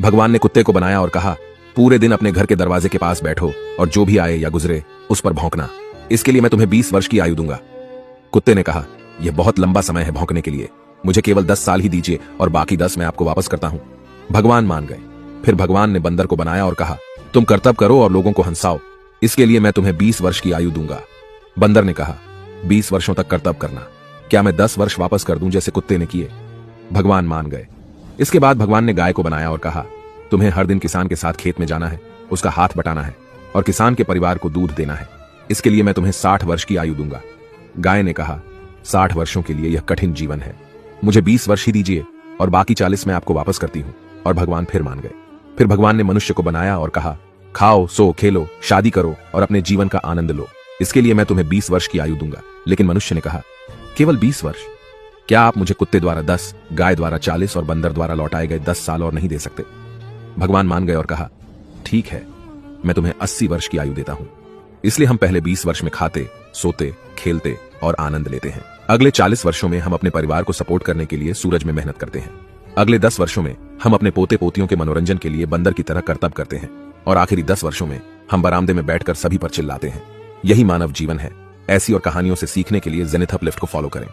भगवान ने कुत्ते को बनाया और कहा, पूरे दिन अपने घर के दरवाजे के पास बैठो और जो भी आए या गुजरे उस पर भौंकना। इसके लिए मैं तुम्हें 20 वर्ष की आयु दूंगा। कुत्ते ने कहा, यह बहुत लंबा समय है भौंकने के लिए, मुझे केवल 10 साल ही दीजिए और बाकी 10 मैं आपको वापस करता हूं। भगवान मान गए। फिर भगवान ने बंदर को बनाया और कहा, तुम कर्तव्य करो और लोगों को हंसाओ, इसके लिए मैं तुम्हें 20 वर्ष की आयु दूंगा। बंदर ने कहा, 20 वर्षों तक कर्तव्य करना, क्या मैं 10 वर्ष वापस कर दूं जैसे कुत्ते ने किए? भगवान मान गए। इसके बाद भगवान ने गाय को बनाया और कहा, तुम्हें हर दिन किसान के साथ खेत में जाना है, उसका हाथ बटाना है और किसान के परिवार को दूध देना है, इसके लिए मैं तुम्हें 60 वर्ष की आयु दूंगा। गाय ने कहा, 60 वर्षों के लिए यह कठिन जीवन है, मुझे 20 वर्ष ही दीजिए और बाकी 40 मैं आपको वापस करती हूं। और भगवान फिर मान गए। फिर भगवान ने मनुष्य को बनाया और कहा, खाओ, सो, खेलो, शादी करो और अपने जीवन का आनंद लो, इसके लिए मैं तुम्हें 20 वर्ष की आयु दूंगा। लेकिन मनुष्य ने कहा, केवल 20 वर्ष? क्या आप मुझे कुत्ते द्वारा 10, गाय द्वारा 40 और बंदर द्वारा लौटाए गए 10 साल और नहीं दे सकते? भगवान मान गए और कहा, ठीक है, मैं तुम्हें 80 वर्ष की आयु देता हूं। इसलिए हम पहले 20 वर्ष में खाते, सोते, खेलते और आनंद लेते हैं। अगले 40 वर्षों में हम अपने परिवार को सपोर्ट करने के लिए सूरज में मेहनत करते हैं। अगले 10 वर्षों में हम अपने पोते पोतियों के मनोरंजन के लिए बंदर की तरह कर्तव्य करते हैं और आखिरी 10 वर्षों में हम बरामदे में बैठकर सभी पर चिल्लाते हैं। यही मानव जीवन है। ऐसी और कहानियों से सीखने के लिए जेनिथ अपलिफ्ट को फॉलो करें।